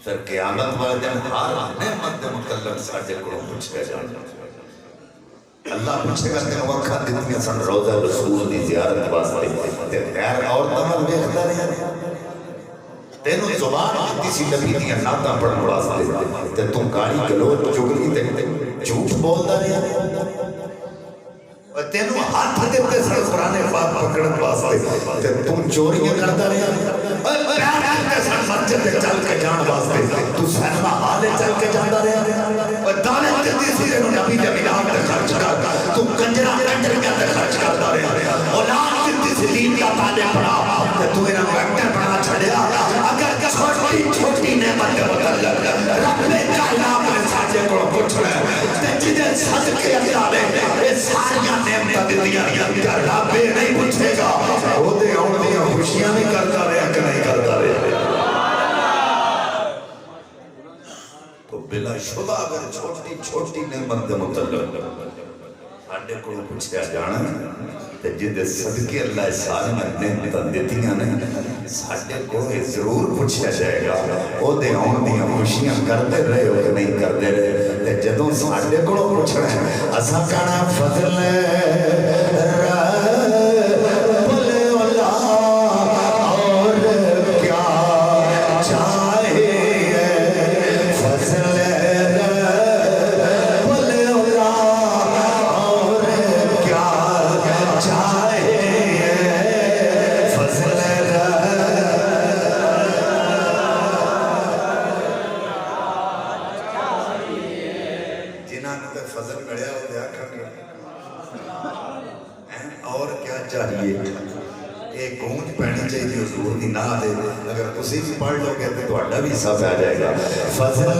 پھر قیامت والے دن ہر نعمت دے متعلق ساڈے کولوں پوچھیا جانا. اللہ پوچھے گا تینوں اکھاں دتیاں سن روضہ رسول دی زیارت واسطے تے غیر عورتاں ول ویکھدا رہیا. تینوں زبان دیتی سی نبی دیاں نعتاں پڑھن واسطے تے تو گالی گلوچ چگلی تے جھوٹ بولدا رہیا. تینوں ہاتھ دیتے سن قرآن پاک پکڑن واسطے تے تو چوریاں کردا رہیا. پیار کرتے سن مسجد چل کے جان واسطے تو سینما ہال چل کے جاندا رہیا. دولت دیتی سی تینوں نبی دے میلاد تے خرچ کر تو کنجرا کنجریاں تے خرچ کردا رہیا. اولاد دیتی سی دین دا تعلیم پڑھا تے تو انہاں کو ایکٹر بنا چھڑیا. اگر چھوٹی چھوٹی نعمت دے متعلق رب کائنات نے ساڈے کول پوچھنا تے جدے صدقے اللہ نے اے ساریاں نعمتاں دتیاں کیا رب نہیں پوچھے گا او دے آਉਣ دیاں خوشیاں نہیں کردا رہیا کہ نہیں کردا رہیا. تو بلا شبہ اگر چھوٹی چھوٹی نعمت دے متعلق ساڈے کول پوچھیا جانا تے جدے صدقے اللہ ساریاں نعمتاں دتیاں نے ساڈے کول ضرور پوچھیا جائے گا او دے آਉਣ دیاں خوشیاں کردے رہے ہو کہ نہیں کردے رہے. تے جدوں ساڈے کول پوچھنا ہے اساں کہنا فضل پڑھ لو گے تو تہاڈا بھی حصہ پہ جائے گا. فضل فضل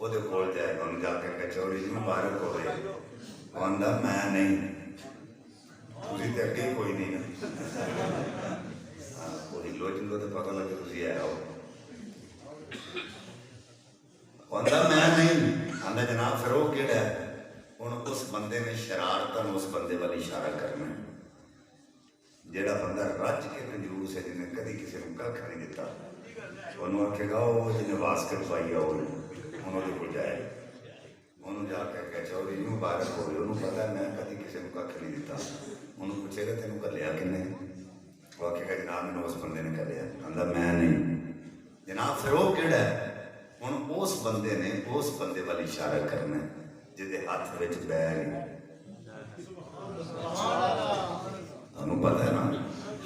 ਉਹਦੇ ਕੋਲ ਜਾਏਗਾ ਉਹਨੂੰ ਜਾ ਕੇ ਕਚੌਰੀ ਨੂੰ ਮੁਬਾਰਕ ਹੋਵੇ ਆਂਦਾ ਮੈਂ ਨਹੀਂ ਤੁਸੀਂ ਤੇ ਅੱਗੇ ਕੋਈ ਨਹੀਂ ਨਾ ਕੋਈ ਲੋਚਨ ਤੋਂ ਪਤਾ ਲੱਗੇ ਤੁਸੀਂ ਆਏ ਹੋ ਆਂਦਾ ਮੈਂ ਨਹੀਂ ਆਂਦਾ ਜਨਾਬ ਫਿਰ ਉਹ ਕਿਹੜਾ ਹੁਣ ਉਸ ਬੰਦੇ ਨੇ ਸ਼ਰਾਰਤਨ ਉਸ ਬੰਦੇ ਵੱਲ ਇਸ਼ਾਰਾ ਕਰਨਾ ਜਿਹੜਾ ਬੰਦਾ ਰੱਜ ਕੇ ਕੰਜੂਸ ਹੈ ਜਿਹਨੇ ਕਦੀ ਕਿਸੇ ਨੂੰ ਕੱਖ ਨਹੀਂ ਦਿੱਤਾ ਉਹਨੂੰ ਆਖੇਗਾ ਉਹ ਜਿਹਨੇ ਬਾਸਕਟ ਪਾਈ ਆ ਉਹਨਾਂ ਦੇ ਕੋਲ ਜਾਏ ਉਹਨੂੰ ਜਾ ਕੇ ਕਚੌਰੀ ਨੂੰ ਮੁਬਾਰਕ ਹੋਵੇ ਉਹਨੂੰ ਪਤਾ ਮੈਂ ਕਦੀ ਕਿਸੇ ਨੂੰ ਕੱਖ ਨਹੀਂ ਦਿੱਤਾ ਉਹਨੂੰ ਪੁੱਛੇਗਾ ਤੈਨੂੰ ਘੱਲਿਆ ਕਿੰਨੇ ਉਹ ਆਖੇਗਾ ਜਨਾਬ ਮੈਨੂੰ ਉਸ ਬੰਦੇ ਨੇ ਘੱਲਿਆ ਕਹਿੰਦਾ ਮੈਂ ਨਹੀਂ ਜਨਾਬ ਫਿਰ ਉਹ ਕਿਹੜਾ ਹੁਣ ਉਸ ਬੰਦੇ ਨੇ ਉਸ ਬੰਦੇ ਵੱਲ ਇਸ਼ਾਰਾ ਕਰਨਾ ਜਿਹਦੇ ਹੱਥ ਵਿੱਚ ਬੈਗ ਤੁਹਾਨੂੰ ਪਤਾ ਹੈ ਨਾ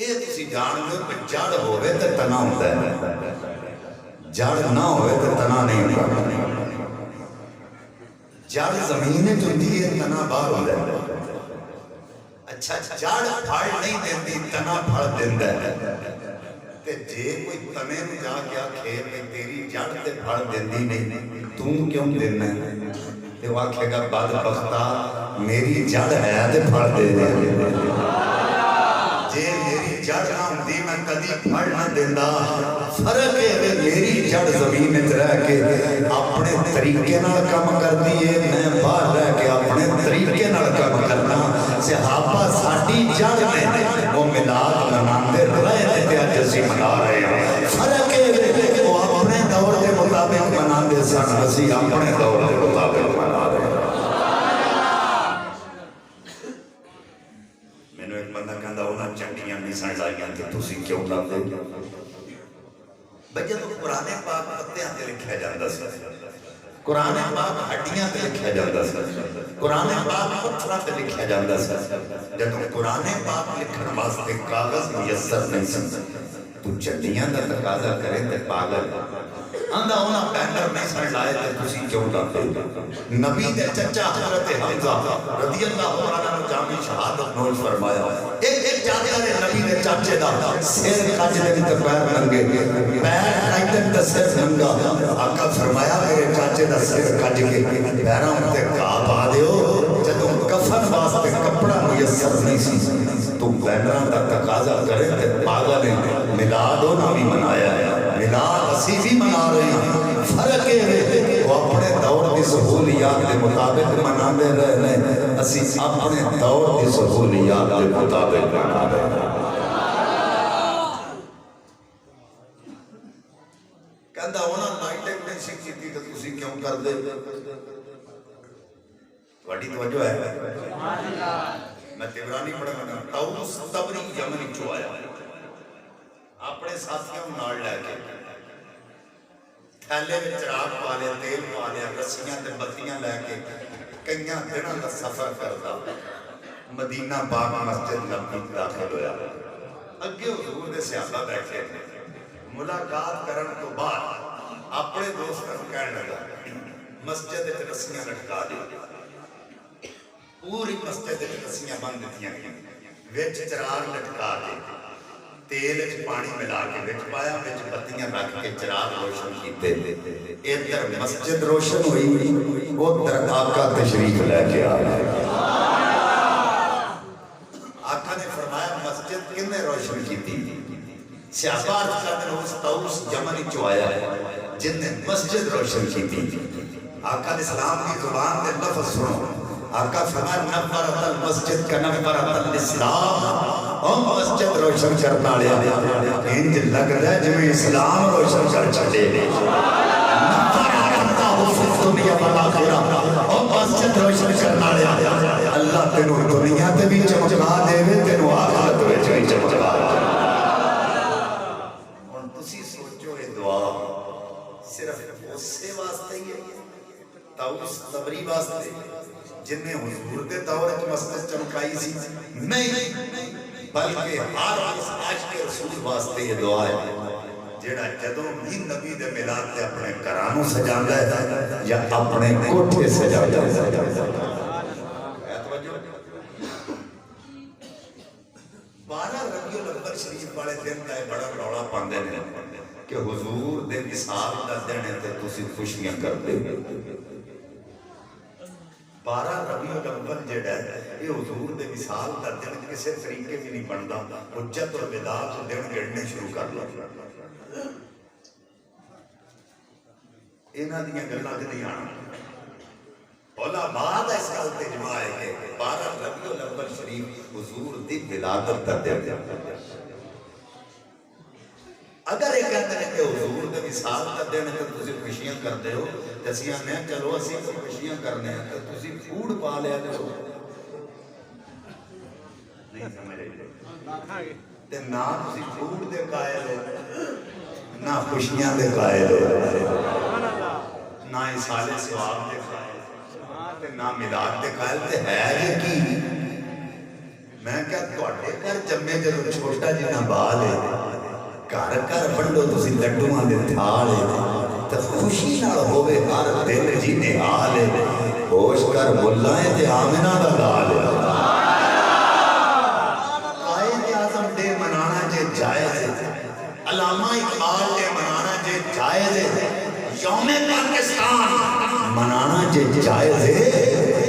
ਇਹ ਤੁਸੀਂ ਜਾਣਦੇ ਹੋ ਕਿ ਜੜ ਹੋਵੇ ਤੇ ਤਣਾ ਹੁੰਦਾ ਹੈ ਜੜ ਨਾ ਹੋਵੇ ਤੇ ਤਣਾ ਨਹੀਂ ਹੁੰਦਾ جڑ زمین ہوتی ہے، تنا باہر ہوتا ہے. اچھا جڑ پھل نہیں دیتی، تنا پھل دیتا ہے. تے جے کوئی تنے میں جا کے آکھے کہ تیری جڑ تے پھل دیندی نہیں، تو کیوں دینا ہے؟ تے وہ آکھے گا بدبختہ میری جڑ ہے تے پھل دے دے. جے میری جڑ نہ ہوندی میں کدی پھل نہ دیندا. فرق ہے میری جڑ زمین وچ رہ کے اپنے طریقے نال کام کردی ہے، میں باہر رہ کے اپنے طریقے نال کام کرنا. صحابہ ساڈی جڑ نے وہ میلاد مناندے رہے تے اج اسی منا رہے ہیں. فرق ہے وہ اپنے دور کے مطابق مناندے سن، اسی اپنے دور کے مطابق منا رہے ہیں. مینوں ایک بندہ کہندا انہاں چنڈیاں نہیں سن لائیاں تے تسی کیوں لاندے؟ بھئی جدوں قرآن پاک پتیاں تے لکھیا جاندا سی، قرآن پاک ہڈیاں تے لکھیا جاندا سی، قرآن پاک پتھراں تے لکھیا جاندا سی. جدوں قرآن پاک لکھن واسطے کاغذ میسر نہیں سن، تو چنڈیاں دا تقاضا کرے تے پاگل آندا انہاں بینر نہیں سن لائے تے تسی کیوں لاندے؟ نبی دے چچا حضرت حمزہ رضی اللہ عنہ نے جامع شہادت نوش فرمایا. ایک چاچا نے نبی دے چاچے دا سر کج دے تے پیر ننگے، پیر ٹائٹن تے سر ننگا. آقا فرمایا میرے چاچے دا سر کج کے پیراں تے گھاہ پا دیو. جدوں کفن واسطے کپڑا میسر نہیں سی تو بینراں دا تقاضا کرے تے پاگل ہیں. میلاد انہاں بھی منایا ہے، میلاد اسی بھی منا رہے ہیں. فرق ہے وہ اپنے دور کی سہولیات کے مطابق مناندے رہے ہیں، اسی اپنے دور کی سہولیات کے مطابق منا رہے ہیں. کہندا انہاں لائٹنگ نہیں سی کیتی تے تسی کیوں کر دے؟ تہاڈی توجہ ہے؟ میں تبرانی پڑھا گا. طاؤس طبری یمن چوں آیا، اپنے ساتھیوں نال لے کے تھیلے میں چراغ پا لیا، تیل پا لیا، رسیاں تے بتیاں لے کے کئیاں دناں دا سفر کردا مدینہ پاک مسجد نبوی داخل ہویا. اگے حضور دے صحابہ بیٹھے تھے. ملاقات کرن تو بعد اپنے دوستاں نوں کہن لگا مسجد وچ رسیاں لٹکا دیو. پوری مسجد وچ رسیاں بن دتیاں گئیاں، وچ چراغ لٹکا دے، تیل وچ پانی ملا کے وچ پایا، وچ بتیاں رکھ کے چراغ روشن کیتے. ادھر مسجد روشن ہوئی، ادھر آقا تشریف لے کے آ گئے. آقا نے فرمایا مسجد کنے روشن کیتی؟ صحابہ عرض کرتے ہیں اس طاؤس یمن چوں آیا ہے جن نے مسجد روشن کیتی. آقا علیہ السلام کی زبان دے لفظ سنو. آقا فرمایا نفرت المسجد کا نفرت الاسلام. مسجد روشن کرنا لیا انج لگ رہا ہے جمیں اسلام روشن کر چھڑے. مسجد روشن کرنا لیا اللہ تینوں دنیا تے بھی چمکا دے وے، تینوں آخرت وچ بھی چمکا دے. ہن تسی سوچو یہ دعا صرف اسے واسطے ہی ہے، طاؤس طبری واسطے جن نے حضور دے دور وچ مسجد چمکائی سی؟ نہیں، بلکہ ہر عاشق رسول واسطے یہ دعا ہے جیڑا جدوں بھی نبی دے میلاد تے اپنے گھرانوں سجاندا ہے یا اپنے کوٹھے سجاندا ہے. 12 ربیع الاول شریف والے دن کا بڑا رولا پاندے نے کہ حضور دے وصال دا دن ہے تے تسی خوشیاں کردے. 12 ربیع الاول جڑا ہے یہ حضور دے وصال دا دن کسے طریقے بھی نہیں بندا. حجت الوداع دے دن گڑنے شروع کر لو. انہاں دیاں گلاں تے نہیں آنا. علماء دا اس گل تے اجماع ہے کہ 12 ربیع الاول شریف حضور دی ولادت دا دن. اگر یہ کہتے ہیں کہ حضور دے وصال دا دن ہے تو تسی خوشیاں کردے ہو، تے اسی آنے چلو اسی تو خوشیاں کرنے ہیں تو تسی فوڈ پا لیا کرو. نہیں سمجھ رہے تے نہ تسی فوڈ دے قائل ہو، نہ خوشیاں دے قائل ہو، نہ اصال ثواب دے قائل، نہ میلاد دے قائل. تے ہے یہ کی میں کیا تواڈے گھر جمے جدوں چھوٹا جنا بال ہے گھر گھر ونڈو تسی لڈوواں دے تھال تے خوشی نال ہوے ہر دل جی نہال ہوش کر ملائیں تے آمنہ دا لال قائد اعظم ڈے منانا جے جائز ہے علامہ اقبال ڈے منانا جے جائز ہے یوم پاکستان منانا جے جائز ہے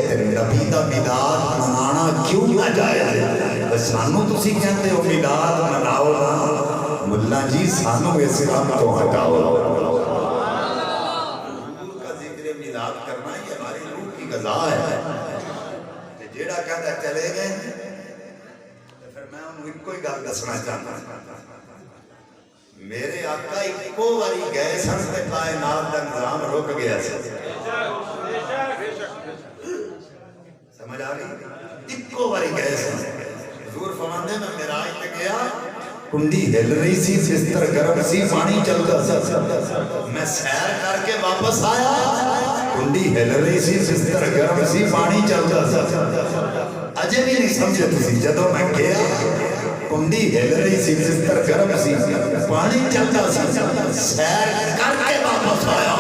تے نبی دا میلاد منانا کیوں نہ جائز ہے سانو تسی کہتے ہو میلاد مناؤ ملا جی سانو اس کام تو ہٹاؤ حضور کا ذکر میلاد کرنا یہ ہماری روح کی غذا ہے جیڑا کہتا چلے گئے پھر میں انہوں ایک کوئی گل دسنا چاہتا میرے آقا ایکو واری گئے سن تے کائنات دا نظام رک گیا سی سمجھ آ گئی ایکو واری گئے سن حضور فرماندے میں معراج تے گیا کنڈی ہل رہی سی بستر گرم سی پانی چلتا سی میں سیر کر کے واپس آیا کنڈی ہل رہی سی بستر گرم سی پانی چلتا سی اجے بھی نہیں سمجھے تسی جدوں میں گیا کنڈی ہل رہی سی بستر گرم سی پانی چلتا سی سیر کر کے واپس آیا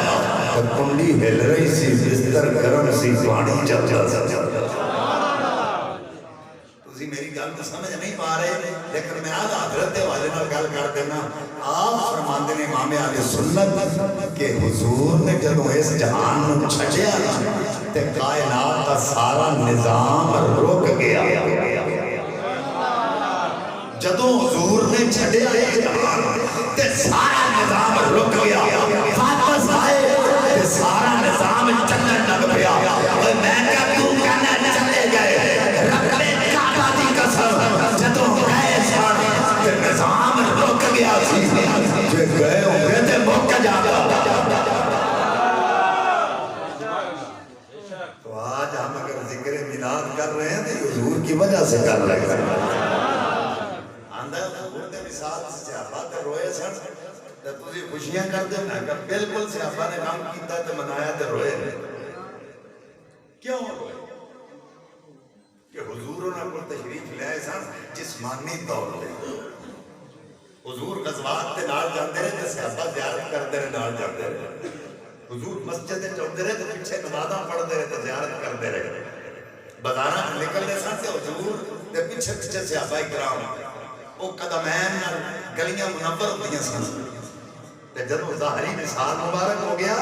کنڈی ہل رہی سی بستر گرم سی پانی چلتا سی میری گل تو سمجھ نہیں پا رہے لیکن میں آج حضرت والے نال گل کر دینا آپ فرماندے نے امام اہل سنت کہ حضور نے جدوں اس جہان نو چھڈیا تے کائنات دا سارا نظام رک گیا جدوں حضور نے چھڈیا اس جہان تے سارا نظام رک گیا واپس آئے تے سارا نظام چلن لگ پیا میں کیا تو کہنا چلے گئے رب جدوں گئے سن تے نظام رک گیا سی جے گئے ہوئے تے مک جاتا تو آج ہم اگر ذکر میلاد کر رہے ہیں تو حضور کی وجہ سے کر رہے ہیں آندہ حضور دے مثال صحابہ تے روئے سن تے تسی خوشیاں کر دے میں کہ بالکل صحابہ نے کام کیتا تے منایا تے روئے کیوں روئے کہ حضور انہوں کو تشریف لے سن جسمانی طور لے حضور غزوات تے نال جاندے رہے تے صحابہ زیارت کردے رہے نال جاندے رہے حضور مسجد چوندے رہے تے پیچھے نمازاں پڑھدے رہے تے زیارت کردے رہے بازاراں نکلدے سن تے حضور دے پیچھے پیچھے صحابہ کرام او قدمین نال گلیاں منور ہوندیاں سن تے جدوں ظاہری مثال مبارک ہو گیا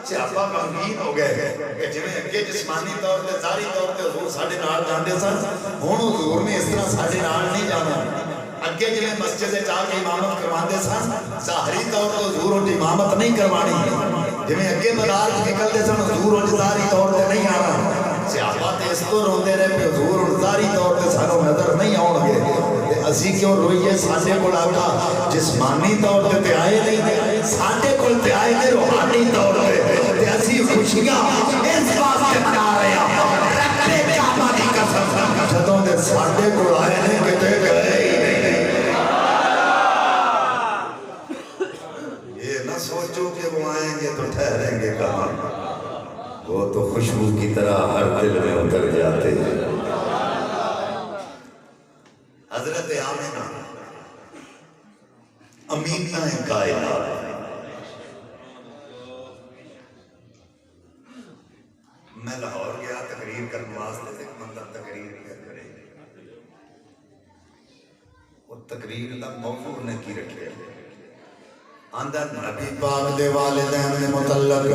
صحابہ غمگین ہو گئے کہ جویں اگے جسمانی طور تے ظاہری طور تے حضور ساڈے نال جاندے سن ہن حضور نے اس طرح ساڈے نال نہیں جانا اگے جویں مسجد وچ آ کے امامت کرواندے سن ظاہری طور تے حضور اونج امامت نہیں کروانی جویں اگے بازار نکلدے سن حضور اونج ظاہری طور تے نہیں آنا صحابہ تے اس تو روندے رہے کہ حضور اونج ظاہری طور تے سانوں نظر نہیں آون گے تے اسی کیوں روئیے ساڈے کول آقا جسمانی طور تے آئے نہیں ساڈے کول تے آئے نے روحانی طور تے اسی خوشیاں اس واسطے منا رہے ہیں رب کعبہ دی قسم جدوں دے ساڈے کول آئے نے کتے گئے ہی نہیں یہ نہ سوچو کہ وہ آئیں گے تو ٹھہریں گے کہاں وہ تو خوشبو کی طرح ہر دل میں اتر جاتے ہیں حضرت آمنہ امینہ کائنات میں لاہور گیا تقریر کرنے واسطے ایک بندہ تقریر کرے وہ تقریر کا موضوع نے کی رکھے اندر نبی پاک دے والدین نے متعلق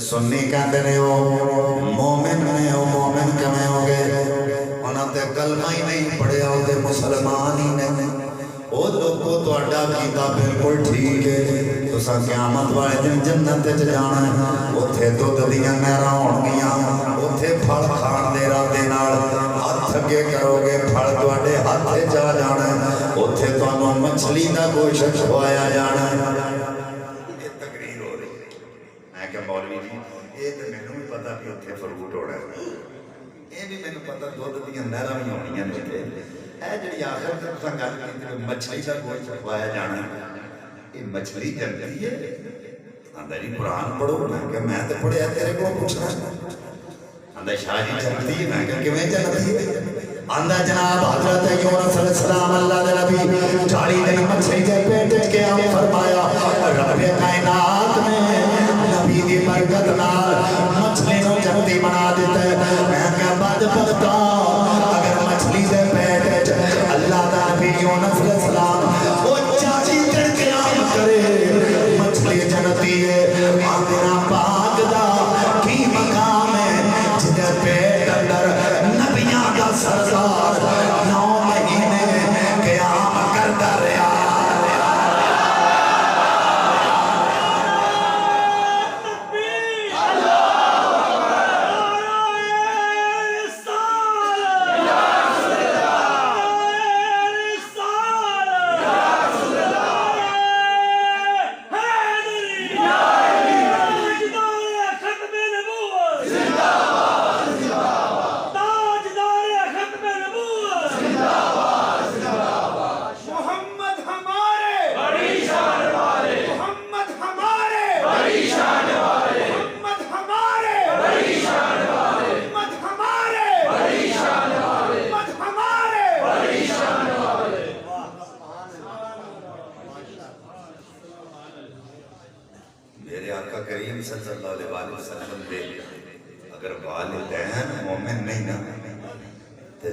سنی کہتے نے وہ مومن نے وہ مومن کمیں ہو گئے انہاں تے کلمہ ہی نہیں پڑھیا وہ تے مسلمان ہی نہیں وہ لوگوں تو اڈا کیتا بالکل ٹھیک ہے تو سا قیامت والے دن جنت وچ جانا ہے اوتھے دودھ دیاں نہراں ہونگیاں اوتھے پھل کھان دے راہ دے نال ہاتھ اگے کرو گے پھل تواڈے ہاتھ وچ آ جانا ہے اوتھے تانوں مچھلی دا گوشت کھوایا جانا ہے یہ تقریر ہو رہی ہے میں کہ مولوی جی یہ تے مینوں بھی پتہ کہ اوتھے فروٹ ہونا ہے یہ بھی مینوں پتہ دودھ دیاں نہراں وی ہونیاں نے ہے جڑی آخر تک تساں گل کیتی مچھلی دا گوشت کھوایا جانا ہے یہ مچھلی جلدی ہے آندا جی قرآن پڑھو میں تے پڑھیا تیرے کو پوچھنا آندا شاہ جی جلدی ہے میں کہ کیویں جلدی ہے آندا جناب حضرت یونس علیہ السلام اللہ دے نبی 40 دن مچھلی دے پیٹ وچ قیام فرمایا رب کائنات نے یونس علیہ السلام وہ چاچی کر کے آم کرے مچھلی جنتی ہے آمینہ پاک دا کی مقام ہے جدے پیٹ اندر نبیاں دا سردار 9 مہینے قیام کرتا رہا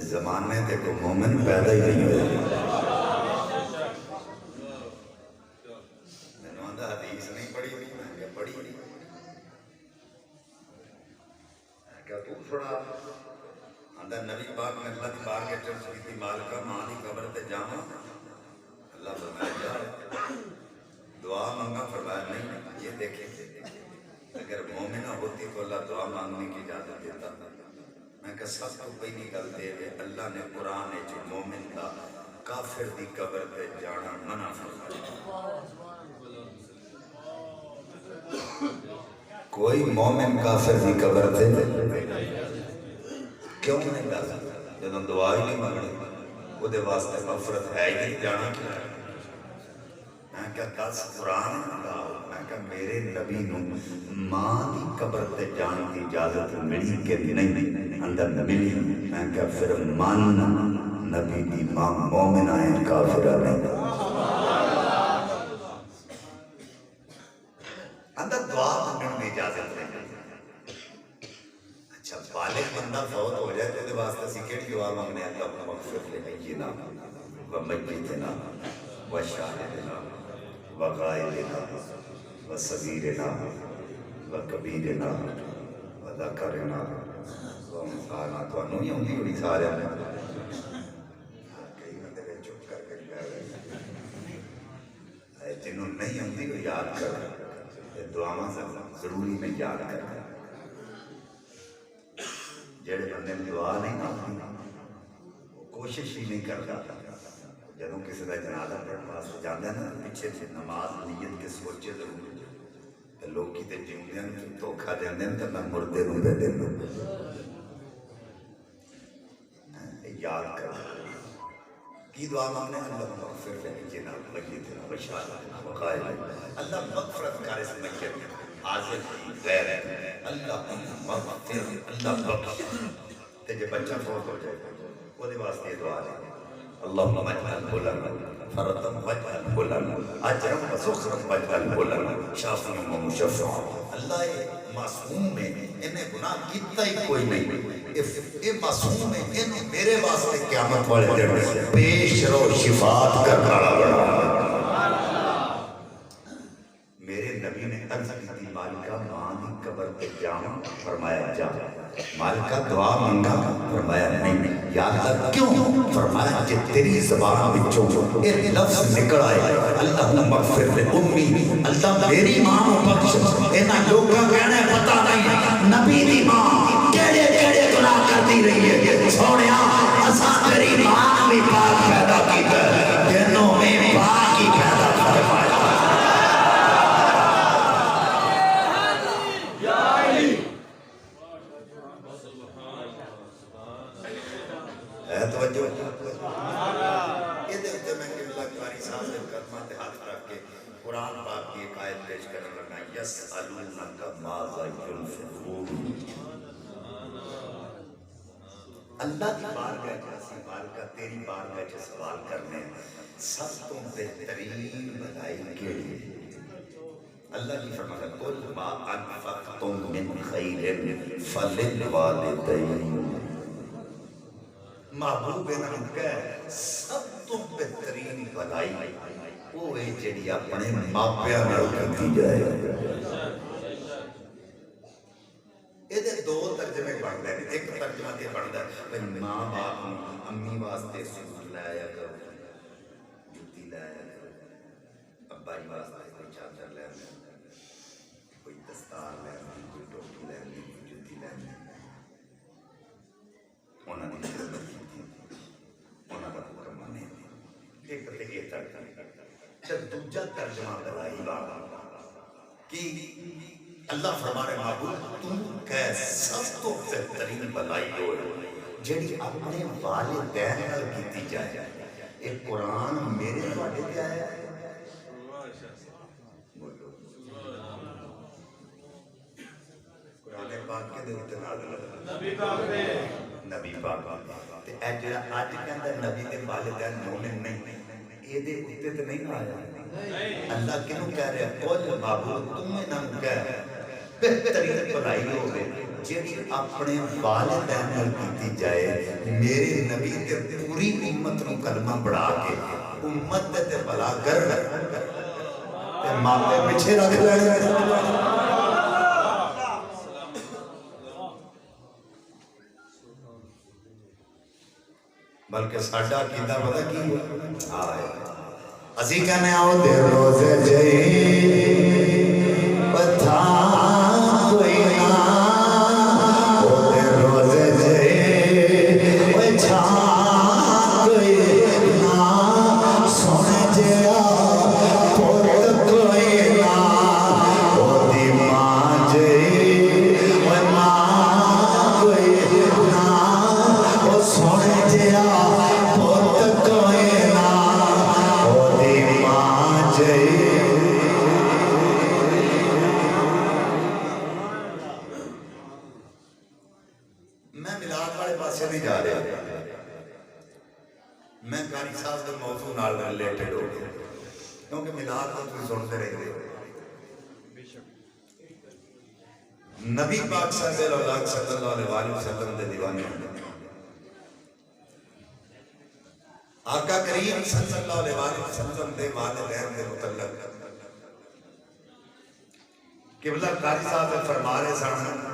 زمانے تے کو مومن پیدا ہی نہیں ہوئے میں نے آدھا حدیث نہیں پڑھی ہوئی میں کیا پڑھی ہوئی کیا تو سنا آدھا نبی پاک میں اللہ کی بار کے چرچ کی تھی مالکہ مانی قبر تے جاما اللہ فرمایا دعا مانگا فرمایا نہیں یہ دیکھیں اگر مومنہ ہوتی تو اللہ دعا مانگنے کی اجازت دیتا میں کہا سب کو پہلی گل دے گئے اللہ نے قرآن جو مومن کا کافر دی قبر پہ جانا منع فرمایا کوئی مومن کافر دی قبر پہ کیوں نہیں گا جب دعا ہی نہیں مانگنے وہ دے واسطے مغفرت ہے ہی نہیں جانا کیا میں کہا 10 قرآن کا میں کہا میرے نبی نو ماں دی قبر تے جان کی اجازت ملی کہ نہیں اندر ملی میں کہا پھر ماننا نبی دی ماں مومن آئے کافرہ نہیں اندر دعا مانگنے میں اجازت نہیں اچھا بالغ بندہ فوت ہو جائے تو دے واسطے سیکھڑی دعا مانگنے اللہ مغفر لے حینا ومیتنا وشاہدنا وغائبنا وصغیرنا وکبیرنا وذکرنا وانسانا تو انہوں ہی ہوندی ہوئی سارے کئی بندے میں چپ کر کے جنہوں نہیں ہوندی وہ یاد کر دعاواں ضروری میں یاد کر جڑے بندے میں دعا نہیں ہوتی کوشش ہی نہیں کرتا جدوں کسی کا جنازہ پڑھنے واسطے جانا ہے نا پیچھے سے نماز نیت کے سوچے ضرور لوگ کی تے جیوندے ہیں دھوکھا دیندے ہیں تے میں مردے نوں دے دینا یاد کر کی دعا مانگنے اللہ مغفر لے جنا ومیتنا وشاہدنا وغائبنا اللہ مغفرت کر اس میت حاضر غیر ہے اللہ مغفر اللہ بخش تے جے بچہ فوت ہو جائے وہ دے واسطے دعا ہے اللہم اجعلہ لنا فرطا واجعلہ لنا اجرا وسخرا واجعلہ لنا شافعا ومشفعا اللہ معصوم ہے انہیں گناہ کیتا ہی کوئی نہیں اے معصوم ہے انہیں میرے واسطے قیامت والے دن پیش رو شفاعت کرنا بنا میرے نبی نے عرض کی تھی مالکہ ماں دی قبر پہ جاؤں فرمایا جا مالکہ دعا منگا فرمایا نہیں یاد کر کیوں فرمایا کہ تیری زبان بچوں ایک لفظ نکل آئے اللہم مغفر لے امی اللہ میری ماں بخش اینا لوگ کا کہنا ہے پتہ نہیں نبی دی ماں کیڑے کیڑے گناہ کرتی رہی ہے چھوڑیا اساں تیری ماں بھی پاک پیدا کی ہے دنوں میں پاک ہی پیدا فرمایا توجہ یہ دیکھتے میں کہ اللہ کاری صاحب سے قدمات ہاتھ رکھ کے قرآن پاک کی ایک آیت پیش کرنے لگا یسألونک ماذا ينفقون اللہ کی بارگاہ جیسی بارگاہ تیری بارگاہ جو سوال کرنے سب تو بہترین بھلائی کے لیے اللہ کی فرماتا قل ما انفقتم من خیر فللوالدین محبوب نام کہے سب تو بہترین بھلائی وہ ہے جڑی اپنے ماپیاں نال کیتی جائے۔ یہ دو ترجمے بنتے ہیں۔ ایک ترجمہ یہ بنتا ہے ماں باپ امی واسطے سوٹ لایا کرو، جتی لایا کرو، ابا جی واسطے کوئی چادر لے کوئی دستار لے کوئی ٹوپی لے کوئی جتی لے انہوں نے خدمت کی انہوں کا حکم مانے۔ ایک تو یہ ترجمہ۔ دوجا ترجمہ بلائی کہ اللہ فرمانے معبود تم کہ سب تو بہترین بلائی ہو جڑی اپنے والدین نال کیتی جائے۔ ایک قرآن میرے والے پہ آیا ہے، قرآن پاک کے دے اوتے نازل نبی پاک دے نبی پاک تے اے جڑا اج کہندا نبی دے والدین مومن نہیں، اے دے اوتے تے نہیں آیا۔ اللہ کینوں کہہ رہا ہے قل معبود تم نہ کہہ بہترین بھلائی ہوگی جیڑی اپنے والدین نال کیتی جائے۔ میرے نبی تے پوری امت نو کلمہ پڑھا کے امت تے بھلا کر تے ماپے پیچھے رکھ لینے۔ بلکہ ساڈا عقیدہ پتہ کی آئے اسی کہنے آؤ دے روزے جئی بتا کوئی نہ او دے روزے جئی بچا کوئی نہ سونے جیا پوت کوئی نہ او دی ماں جئی ماں کوئی نہ او سونے جیا پوت کوئی نہ او دی ماں جئی۔ میں ملاد والے پاسے نہیں جا رہا، میں قاری صاحب کے موضوع نال ریلیٹڈ ہو گیا کیونکہ ملاد کو تم سنتے رہتے ہو۔ نبی پاک صلی اللہ علیہ وسلم دے دیوانے آقا کریم صلی اللہ علیہ وسلم دے والدین دے متعلق قبلہ قاری صاحب فرما رہے سن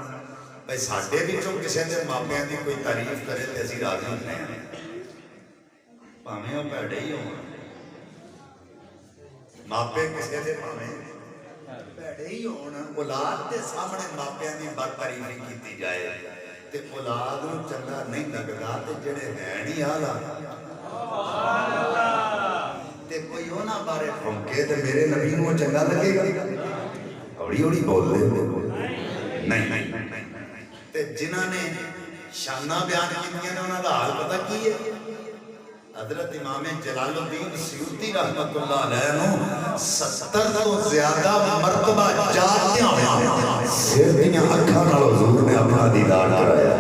بھائی ساڈے وچوں کسے دے ماپیاں دی کوئی تعریف کرے تے اسی راضی ہونے ہیں، بھاویں او بھڑے ہی ہون، ماپے کسے دے بھاویں بھڑے ہی ہون، اولاد دے سامنے ماپیاں دی بد تعریفی کیتی جائے تے اولاد نوں چنگا نہیں لگدا تے جڑے ہیں نہیں آلا تے کوئی انہاں بارے پھونکے تے میرے نبی نوں چنگا لگے گا؟ ہوڑی ہوڑی بول دے نہیں۔ تے جنہاں نے شانہ بیان کیتیاں نے انہاں دا حال پتہ کی ہے؟ حضرت امام جلال الدین سیوطی رحمت اللہ علیہ نو 70 تو زیادہ مرتبہ جاتے ہوئے سر دیاں اکھاں نال حضور نے اپنا دیدار کرایا۔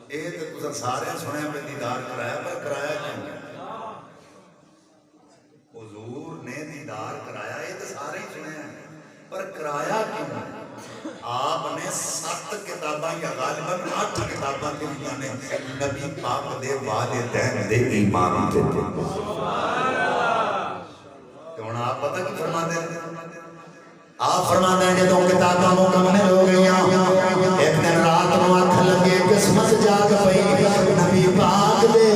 اے تے تساں سارے سنے پہ دیدار کرایا، پر کرایا کیوں؟ حضور نے دیدار کرایا، اے تے سارے ہی سنے ہیں، پر کرایا کیوں؟ آپ نے 7 کتاباں یا غالباً 8 کتاباں لکھیاں نے نبی پاک دے والدین دے ایمان تے تو ہن آپ پتہ کی فرماتے ہیں؟ آپ فرماتے ہیں جدوں کتاباں مکمل ہو گئیاں ایک دن رات نو اکھ لگے قسمت جاگ پئی نبی پاک دے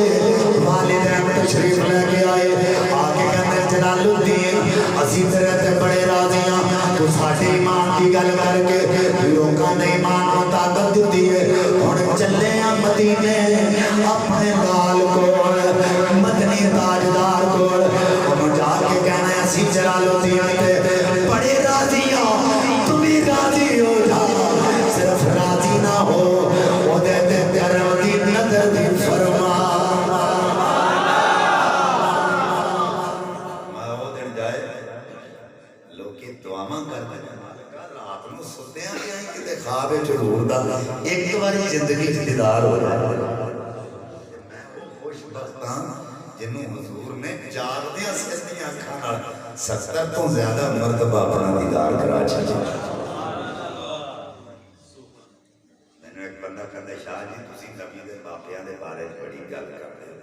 والدین تشریف لے کے آئے آ کے کہندے جلال الدین اسی تیرے تے بڑے راضی ہاں تو ساڈے ایمان کی گل کر کے لوکاں دے ایمان نوں طاقت دتی ہے ہن چلے آ مدینے اپنے لال کول مدنی تاجدار کول ہن جا کے کہنا ہے اسی جلال الدین تے بڑے راضی ہاں تم بھی راضی ہو جا صرف راضی نہ ہو او دے تے کرم دی نظر دی فرما خواب حضور دا ایک باری زندگی دیدار ہو رہا ہے۔ میں خوش بخت ہاں جنوں حضور نے جاگدیاں سجدیاں اکھاں نال 70 تو زیادہ مرتبہ اپنا دیدار کرا چھڈیا۔ مینوں ایک بندہ کہندا شاہ جی تسی نبی دے باپیاں دے بارے بڑی گل کردے ہو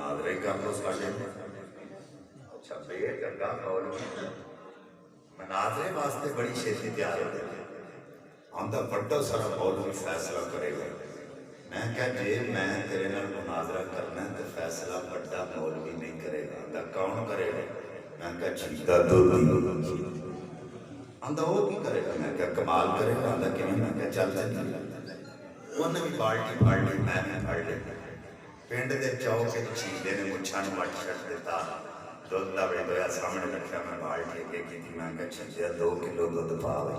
مناظرے کر لو ساڈے اچھا بے گنگا مولوی مناظرے واسطے بڑی چھیتی تیار ہو گئی آندا بڑا سارا مولوی فیصلہ کرے گا میں کہا جی میں تیرے نال مناظرہ کرنا ہے تو فیصلہ بڑا مولوی نہیں کرے گا آندا کون کرے گا میں کہا چیتا دودھی آندا وہ کی کرے گا میں کہا کمال کرے گا آندا کیوں میں کہا چل چل انہیں بھی بالٹی پھڑ لی میں بھی پھڑ لی پنڈ دے چوک چیزے نے مچھان مٹ چھٹ دیتا دودھ دا بڑی دویا سامنے رکھا میں بالٹی کے کی تھی میں کہا چھجیا 2 کلو دودھ پاوے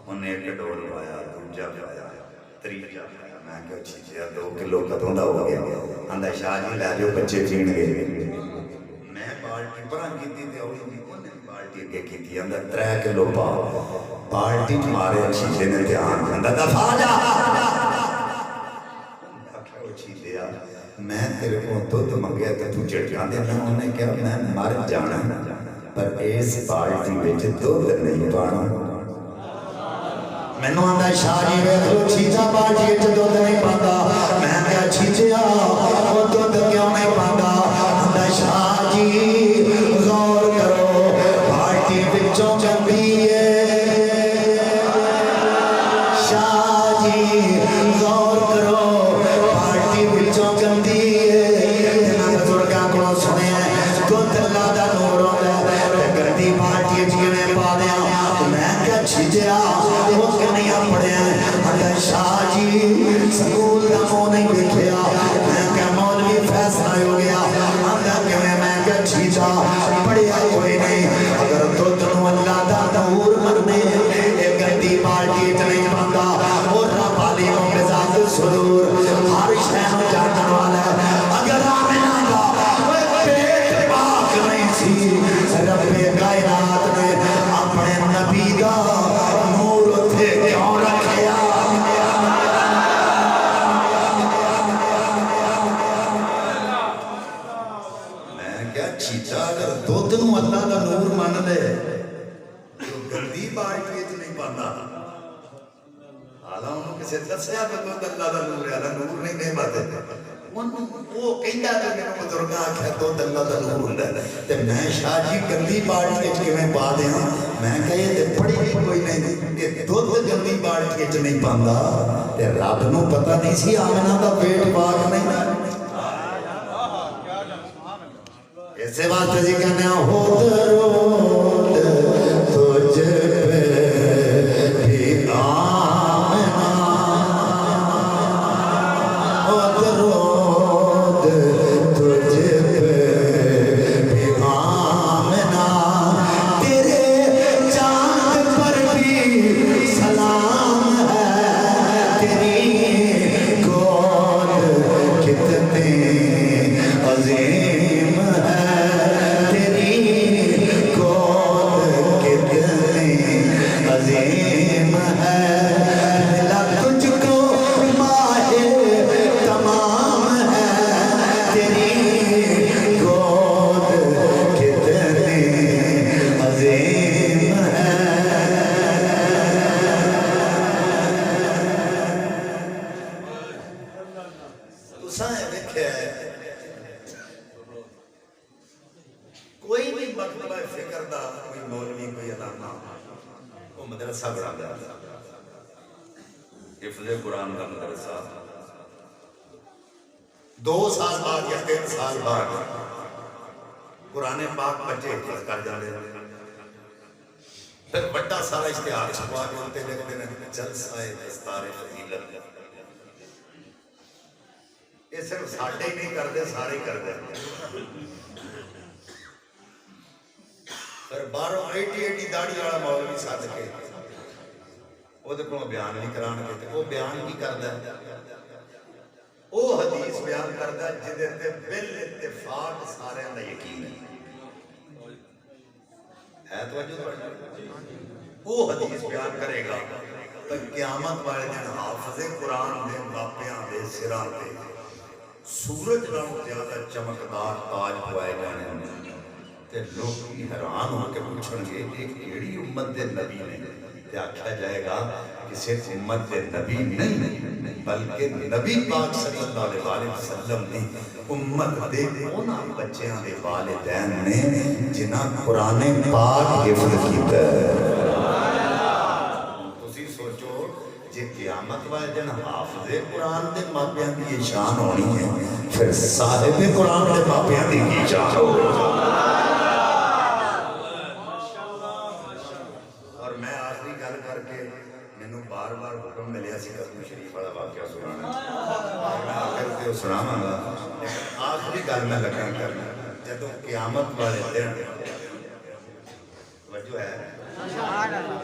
انہیں ایک ڈول پایا دوجا پایا تریجا پایا میں کہا چھجیا 2 کلو کدوں دا ہو گیا آندا شاہ جی لے جو بچے پین گئے میں بالٹی پران کی تھی انہیں بالٹی کے کی تھی اندر 3 کلو پاو بالٹی مارے چھجے نے دھیان اندر دفع جا میں تیرے کو دودھ منگیا کہ تو چڑکا دے میں انہیں کہا میں مر جانا پر اس بالٹی وچ دودھ نہیں پانا میں نے آندا شاہ جی ویکھ لو چیزا بالٹی وچ دودھ نہیں پاندا میں کہا چیزیا وہ دودھ کیوں نہیں پاندا آندا شاہ جی غور کرو بالٹی وچوں جمبی ہے شاہ جی غور کرو بالٹی وچوں جمبی چھجیا وہ کنیا پڑھے ہیں شاہ جی سکول کا مو نہیں دیکھیا میں کہ مولوی فیصلہ ہو گیا اندر کہ میں کہ چھجا پڑھیا کوئی نہیں اگر تو تنو اللہ دا نور مرنے ایک گھنٹی پارٹی نہیں پاندہ اور رب علیموں کے ذات سرور ہر شہن جانا والا اگر آمینہ دا وہ پیٹ پاک نہیں سی رب کائنات نے اپنے نبی دا نور تھے کیوں رکھیا میں کیا چیتا اگر دو دنوں اللہ دا نور مان دے تو گردی بالٹی وچ نہیں پاندا حالا انہوں کسے دسیا کہ تو اللہ دا نور ہے اللہ نور نہیں دے باتے وہ کہندا تے میرے بزرگاں آکھیا تو اللہ دا نور ہوندا تے میں شاہ جی گندی بالٹی وچ کیویں پا دیاں میں کہے تے پڑھی کوئی نہیں کہ دودھ گندی بالٹی وچ نہیں پاندا تے رب نو پتہ نہیں سی آمنہ دا پیٹ پاک نہیں ایسے واسطے جی کہنے ہو درود تجھ پہ بھی آمنہ ہو درود تجھ پہ بھی آمنہ تیرے چاند پر بھی سلام ہے تیری گود کتنی عظیم ہے تیری گود کتنی عظیم ہے ملا تجھ کو ماہ تمام ہے تیری گود کتنی عظیم ہے تو سائیں دیکھے کوئی بھی مطلبہ فکر دا کوئی مولوی کوئی علامہ وہ مدرسہ بڑھا گیا حفظ قرآن کا مدرسہ 2 سال بعد یا 3 سال بعد قرآن پاک بچے حفظ کر جانے پھر بڑا سارا اشتہار چھپا کے ہوتے لکھتے ہیں جلسہ دستار فضیلت یہ صرف ساڑھے ہی نہیں کر دے سارے کر دے پھر باروں ایٹی داڑھی والا مولوی ساتھ کے وہ دیکھو بیان نہیں کرانا کے وہ بیان کی کردا ہے وہ حدیث بیان کردا ہے جدے تے بل اتفاق سارے دا یقین ہے توجہ وہ حدیث بیان کرے گا تو قیامت والے دن حافظ قرآن دے واقعہ دے سراں تے سورج نالوں زیادہ چمکدار تاج پوائے جانے تے لوگ حیران ہو کے پوچھیں گے ایک کیڑی امت دے نبی نے تے آکھا جائے گا کسی امت دے نبی نہیں بلکہ نبی پاک صلی اللہ علیہ وسلم نے امت دے اونا بچیاں دے والدین نے جنہاں قرآن پاک حفظ کیتا ہے۔ تسی سوچو جے قیامت والے دن حافظ قرآن دے ماپیاں کی یہ شان ہونی ہے پھر صاحب قرآن دے ماپیاں دی کی شان ہونی ہے۔ اور میں آخری گل کر کے میں بار بار حکم ملیا سی قسم شریف والا واقعہ سنانا میں آخر تے سناواں گا آخری گل میں لگا کرنا جدوں قیامت والے دن توجہ ہے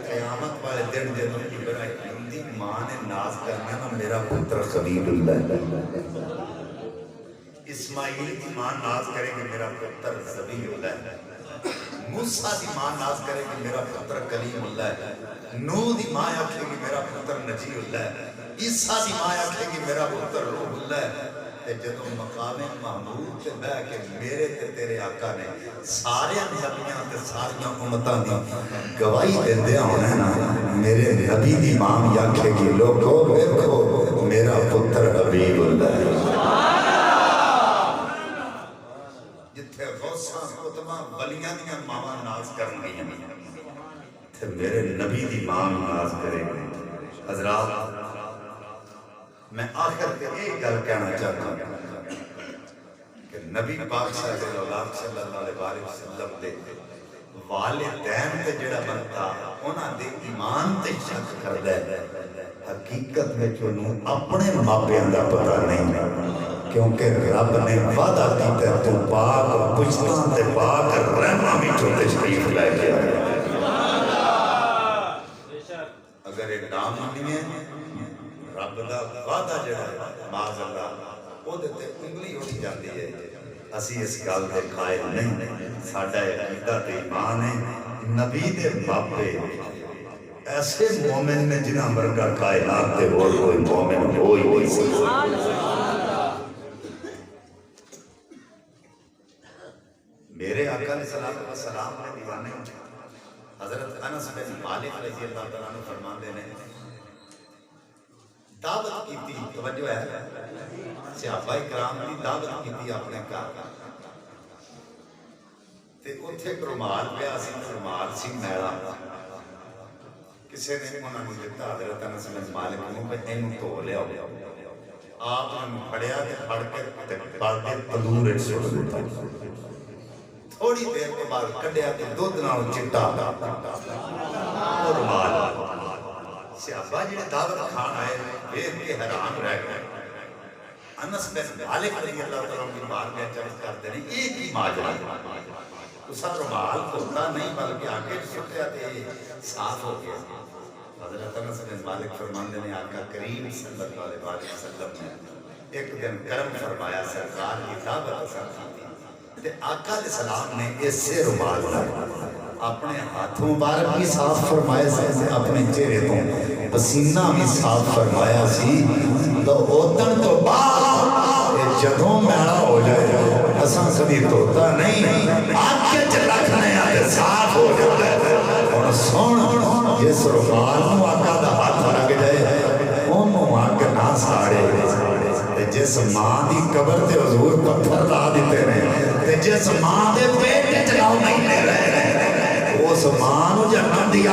قیامت والے دن جدوں ابراہیم دی ماں نے ناز کرنا نا میرا پتر خلیل اللہ اسماعیل کی ماں ناز کرے کہ میرا پتر ذبیح اللہ موسیٰ دی ماں ناز کرے کہ میرا پتر کلیم اللہ ہے نوح دی ماں آکھے کہ میرا پتر نجی اللہ ہے عیسیٰ دی ماں آکھے کہ میرا پتر روح اللہ ہے تے جدوں مقام محمود تے بہ کے میرے تے تیرے آقا نے سارے نبیاں تے ساریاں امتاں دی گواہی دیندے ہونا نا میرے نبی دی ماں آکھے کہ لوگو ویکھو میرا پتر حبیب اللہ ہے جتھے غوثاں قطباں ولیاں دیاں ماواں ناز کرن گیاں تے میرے نبی دی ماں ناز کرے حضرات میں آخر تے ایک گل کہنا چاہتا ہوں کہ نبی پاک صلی اللہ علیہ وسلم دے والدین تے جڑا بنتا انہاں دے ایمان تے شک کردا ہے حقیقت میں انہوں اپنے ماپیاں دا پتہ نہیں کیونکہ رب نے وعدہ کیتا تو پاک پشتاں تے پاک رحمہ وچوں تشریف لے کے آیا اگر ایک نام نہیں ہے رب دا وعدہ جڑا ہے معاذ اللہ وہ تے انگلی اٹھ جاتی ہے اسی اس گل دے قائل نہیں ساڈا عقیدہ تے ایمان ہے نبی دے باپے ایسے مومن نے جنہاں ورگا کائنات تے اور کوئی مومن ہو ہی نہیں سکتا میرے آقا علیہ السلام نے دیوانے حضرت انس بن مالک رضی اللہ تعالیٰ عنہ فرماندے نے دعوت کی تھی توجہ ہے صحابہ کرام کی دعوت کی تھی اپنے گھر تے اوتھے رومال پیا سی رومال سی میلا کسی نے انہوں نے دیتا حضرت انس بن مالک نوں کہ اینوں دھو لیاؤ آپ نے پھڑیا تے پھڑ کے پڑ کے تندور وچ سٹ دتا تھوڑی دیر کے بعد کڈیا تے دودھ نال چٹا اور رومال صحابہ جڑے دعوت کھان آئے دیکھ کے حیران رہ گئے انس بن مالک رضی اللہ تعالیٰ عنہ کی بار میں چرچ کرتے ہیں ایک ہی ماجرا اسا رومال ہوتا نہیں بلکہ آگے چھٹیا تے صاف ہو گیا حضرت انس بن مالک فرماندے نے آقا کریم صلی اللہ علیہ وسلم نے ایک دن کرم فرمایا سرکار کی دعوت اسا کی تے آقا علیہ السلام نے اس سے رومال اپنے ہاتھوں مبارک بھی صاف فرمایا سی اپنے چہرے تو پسینہ بھی صاف فرمایا سی تو اوتن تو بعد جدوں میلا ہو جائے اساں کبھی دھوتا نہیں آنکھیں چ رکھنے آتے صاف ہو جاتا ہے اور سن جس رومال نو آقا دا ہاتھ لگ جائے اونوں اگ نہ ساڑے جس ماں دی قبر تے حضور پتھر لا دیتے ہیں تے جس ماں دے پیٹ چ 9 مہینے رہے اس ماں نو جنت دی